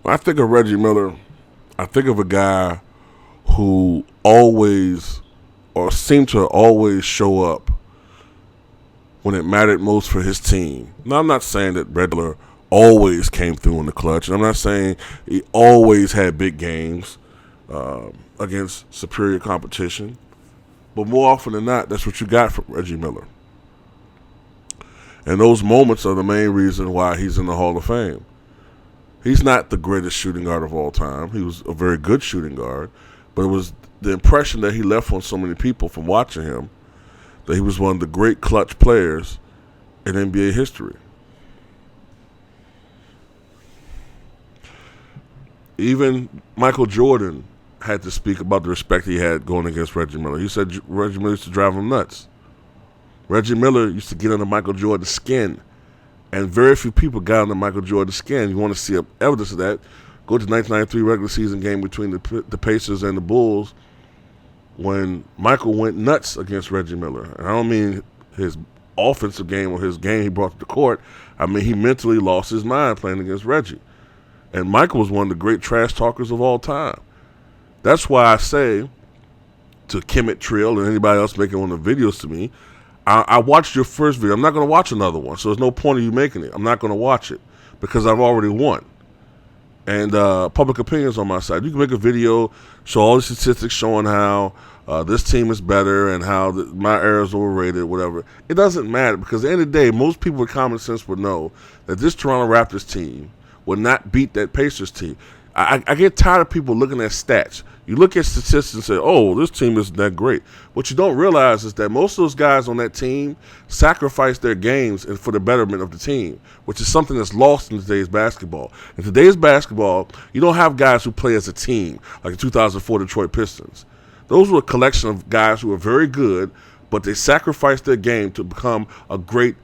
When I think of Reggie Miller, I think of a guy who always or seemed to always show up when it mattered most for his team. Now, I'm not saying that Reggie Miller always came through in the clutch, and I'm not saying he always had big games against superior competition, but more often than not, that's what you got from Reggie Miller. And those moments are the main reason why he's in the Hall of Fame. He's not the greatest shooting guard of all time. He was a very good shooting guard, but it was the impression that he left on so many people from watching him that he was one of the great clutch players in NBA history. Even Michael Jordan had to speak about the respect he had going against Reggie Miller. He said Reggie Miller used to drive him nuts. Reggie Miller used to get under Michael Jordan's skin, and very few people got under Michael Jordan's skin. You want to see evidence of that? Go to the 1993 regular season game between the Pacers and the Bulls when Michael went nuts against Reggie Miller. And I don't mean his offensive game or his game he brought to the court. I mean he mentally lost his mind playing against Reggie. And Michael was one of the great trash talkers of all time. That's why I say to Kemet Trill and anybody else making one of the videos to me, I watched your first video. I'm not going to watch another one, so there's no point of you making it. I'm not going to watch it because I've already won. And public opinion is on my side. You can make a video, show all the statistics showing how this team is better and how my era is overrated, whatever. It doesn't matter because at the end of the day, most people with common sense would know that this Toronto Raptors team would not beat that Pacers team. I get tired of people looking at stats. You look at statistics and say, oh, this team isn't that great. What you don't realize is that most of those guys on that team sacrifice their games for the betterment of the team, which is something that's lost in today's basketball. In today's basketball, you don't have guys who play as a team, like the 2004 Detroit Pistons. Those were a collection of guys who were very good, but they sacrificed their game to become a great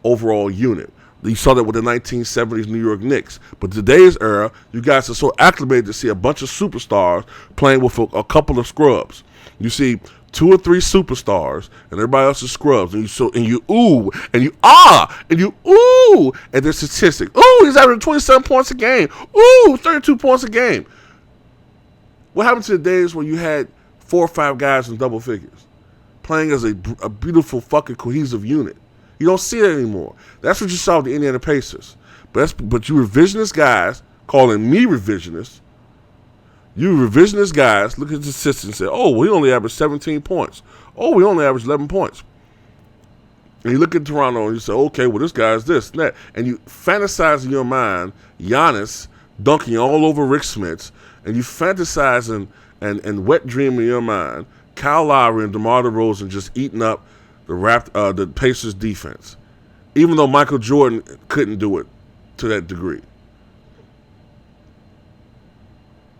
overall unit. You saw that with the 1970s New York Knicks. But today's era, you guys are so acclimated to see a bunch of superstars playing with a couple of scrubs. You see 2 or 3 superstars, and everybody else is scrubs. And you ooh, and you ah, and you ooh, and their statistics. Ooh, he's averaging 27 points a game. Ooh, 32 points a game. What happened to the days when you had 4 or 5 guys in double figures, playing as a beautiful fucking cohesive unit? You don't see it anymore. That's what you saw with the Indiana Pacers. But you revisionist guys, calling me revisionist, you revisionist guys look at the statistics and say, oh, we only averaged 17 points. Oh, we only averaged 11 points. And you look at Toronto and you say, okay, well, this guy's this and that. And you fantasize in your mind Giannis dunking all over Rick Smits, and you fantasize and wet dream in your mind Kyle Lowry and DeMar DeRozan just eating up the Pacers defense, even though Michael Jordan couldn't do it to that degree.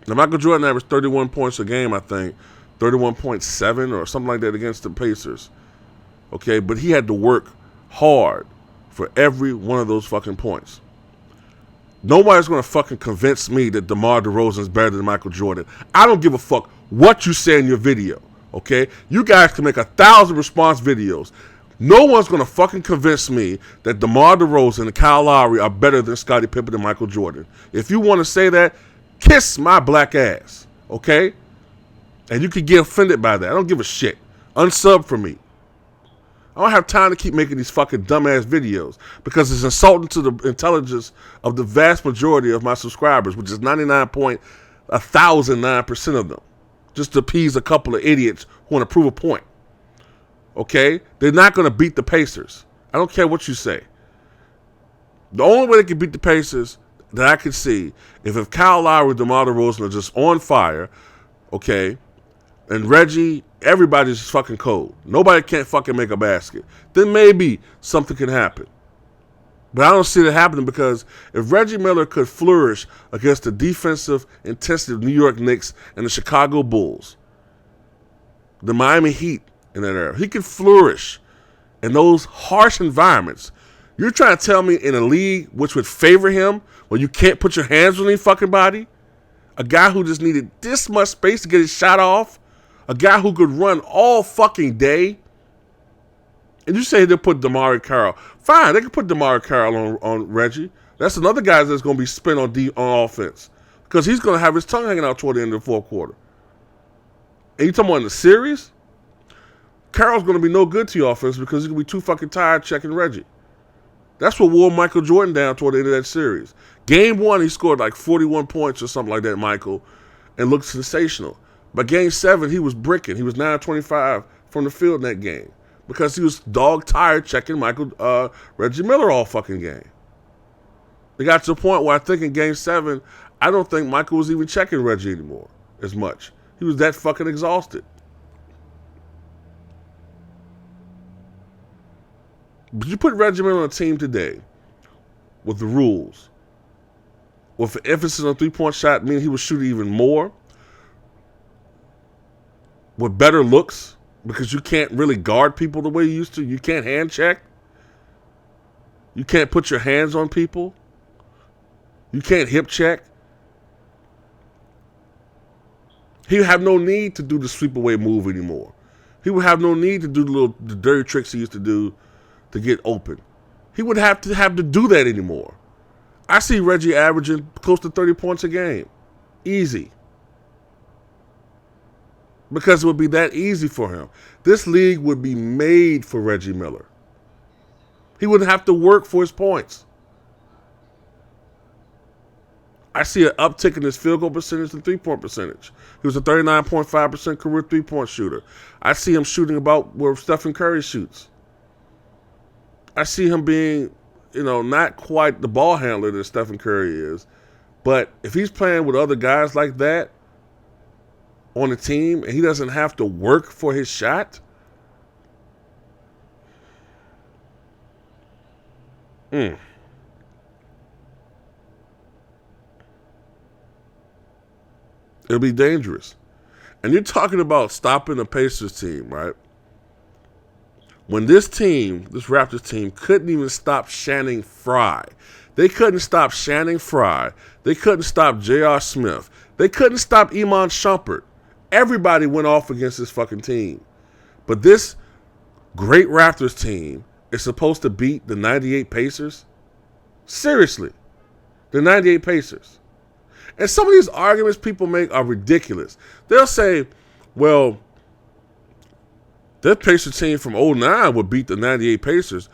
Now, Michael Jordan averaged 31 points a game, I think, 31.7 or something like that against the Pacers. Okay, but he had to work hard for every one of those fucking points. Nobody's going to fucking convince me that DeMar DeRozan is better than Michael Jordan. I don't give a fuck what you say in your video. Okay, you guys can make 1,000 response videos. No one's gonna fucking convince me that DeMar DeRozan and Kyle Lowry are better than Scottie Pippen and Michael Jordan. If you want to say that, kiss my black ass. Okay, and you can get offended by that. I don't give a shit. Unsub for me. I don't have time to keep making these fucking dumbass videos because it's insulting to the intelligence of the vast majority of my subscribers, which is 99.1009% of them. Just to appease a couple of idiots who want to prove a point. Okay? They're not going to beat the Pacers. I don't care what you say. The only way they can beat the Pacers that I can see, if Kyle Lowry and DeMar DeRozan are just on fire, okay, and Reggie, everybody's just fucking cold. Nobody can't fucking make a basket. Then maybe something can happen. But I don't see that happening because if Reggie Miller could flourish against the defensive intensity of New York Knicks and the Chicago Bulls, the Miami Heat in that era, he could flourish in those harsh environments. You're trying to tell me in a league which would favor him where you can't put your hands on his fucking body? A guy who just needed this much space to get his shot off? A guy who could run all fucking day? And you say they'll put DeMar Carroll. Fine, they can put DeMar Carroll on Reggie. That's another guy that's going to be spent on offense. because he's going to have his tongue hanging out toward the end of the fourth quarter. And you talking about in the series? Carroll's going to be no good to your offense because he's going to be too fucking tired checking Reggie. That's what wore Michael Jordan down toward the end of that series. Game 1, he scored like 41 points or something like that, Michael, and looked sensational. But Game 7, he was bricking. He was 9-25 from the field in that game because he was dog tired checking Reggie Miller all fucking game. It got to the point where I think in Game 7, I don't think Michael was even checking Reggie anymore as much. He was that fucking exhausted. But you put Reggie Miller on a team today with the rules, with the emphasis on three-point shot, meaning he was shooting even more, with better looks, because you can't really guard people the way you used to. You can't hand check. You can't put your hands on people. You can't hip check. He would have no need to do the sweep away move anymore. He would have no need to do the dirty tricks he used to do to get open. He would have to do that anymore. I see Reggie averaging close to 30 points a game. Easy. Because it would be that easy for him. This league would be made for Reggie Miller. He wouldn't have to work for his points. I see an uptick in his field goal percentage and three-point percentage. He was a 39.5% career three-point shooter. I see him shooting about where Stephen Curry shoots. I see him being, not quite the ball handler that Stephen Curry is. But if he's playing with other guys like that on the team and he doesn't have to work for his shot, it'll be dangerous. And you're talking about stopping the Pacers team, right? When this Raptors team, couldn't even stop Channing Frye. They couldn't stop Channing Frye. They couldn't stop J.R. Smith. They couldn't stop Iman Shumpert. Everybody went off against this fucking team. But this great Raptors team is supposed to beat the 98 Pacers? Seriously. The 98 Pacers. And some of these arguments people make are ridiculous. They'll say, well, that Pacer team from 2009 would beat the 98 Pacers.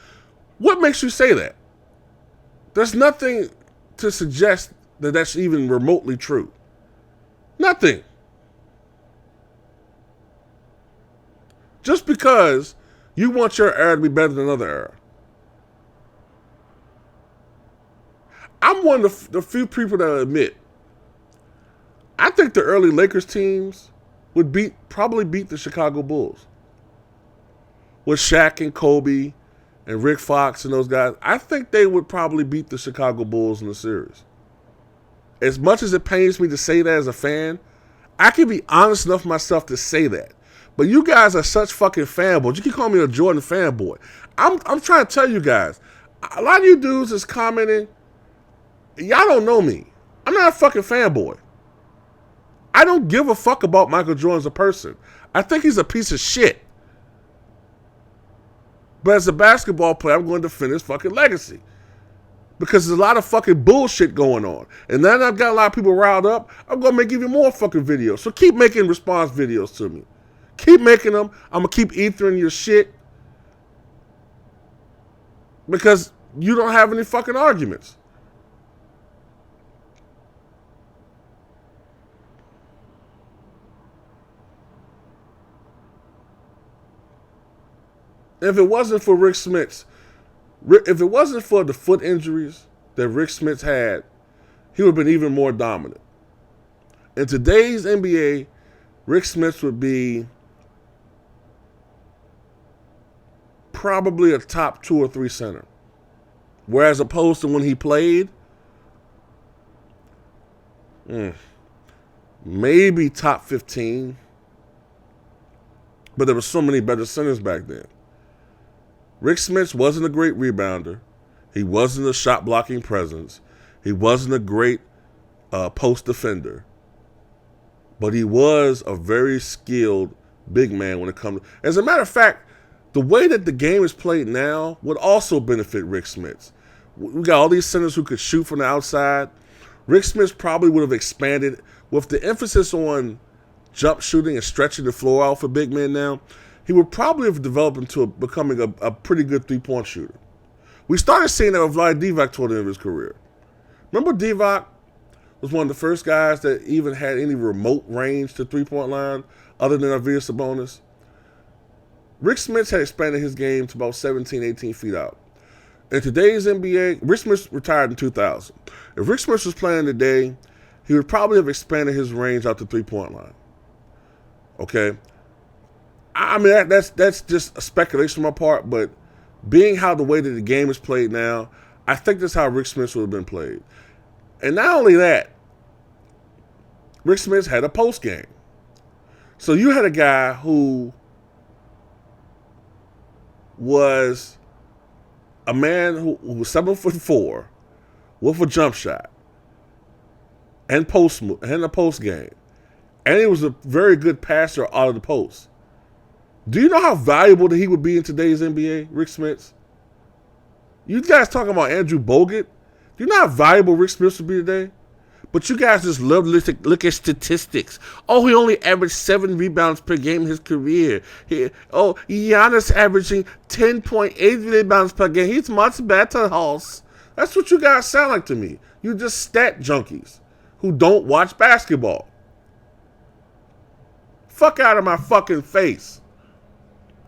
What makes you say that? There's nothing to suggest that that's even remotely true. Nothing. Just because you want your era to be better than another era. I'm one of the few people that admit I think the early Lakers teams would probably beat the Chicago Bulls. With Shaq and Kobe and Rick Fox and those guys, I think they would probably beat the Chicago Bulls in the series. As much as it pains me to say that as a fan, I can be honest enough myself to say that. But you guys are such fucking fanboys. You can call me a Jordan fanboy. I'm trying to tell you guys, a lot of you dudes is commenting, y'all don't know me. I'm not a fucking fanboy. I don't give a fuck about Michael Jordan as a person. I think he's a piece of shit. But as a basketball player, I'm going to defend his fucking legacy. Because there's a lot of fucking bullshit going on. And now that I've got a lot of people riled up, I'm going to make even more fucking videos. So keep making response videos to me. Keep making them. I'm going to keep ethering your shit. Because you don't have any fucking arguments. If it wasn't for Rick Smits, if it wasn't for the foot injuries that Rick Smits had, he would have been even more dominant. In today's NBA, Rick Smits would be probably a top 2 or 3 center. Whereas opposed to when he played, maybe top 15. But there were so many better centers back then. Rick Smits wasn't a great rebounder. He wasn't a shot-blocking presence. He wasn't a great post defender. But he was a very skilled big man when it comes to... As a matter of fact, the way that the game is played now would also benefit Rick Smits. We got all these centers who could shoot from the outside. Rick Smith probably would have expanded with the emphasis on jump shooting and stretching the floor out for big men now. He would probably have developed into becoming a pretty good three-point shooter. We started seeing that with Vlade Divac toward the end of his career. Remember Divac was one of the first guys that even had any remote range to three-point line other than Arvydas Sabonis? Rick Smith had expanded his game to about 17, 18 feet out. In today's NBA, Rick Smith retired in 2000. If Rick Smith was playing today, he would probably have expanded his range out to three-point line. Okay? I mean, that's just a speculation on my part, but being how the way that the game is played now, I think that's how Rick Smith would have been played. And not only that, Rick Smith had a post game. So you had a guy who was a man who was 7'4" with a jump shot and a post game. And he was a very good passer out of the post. Do you know how valuable that he would be in today's NBA, Rick Smith? You guys talking about Andrew Bogut? Do you know how valuable Rick Smith would be today? But you guys just love to look at statistics. Oh, he only averaged 7 rebounds per game in his career. Giannis averaging 10.8 rebounds per game. He's much better, Hoss. That's what you guys sound like to me. You just stat junkies who don't watch basketball. Fuck out of my fucking face.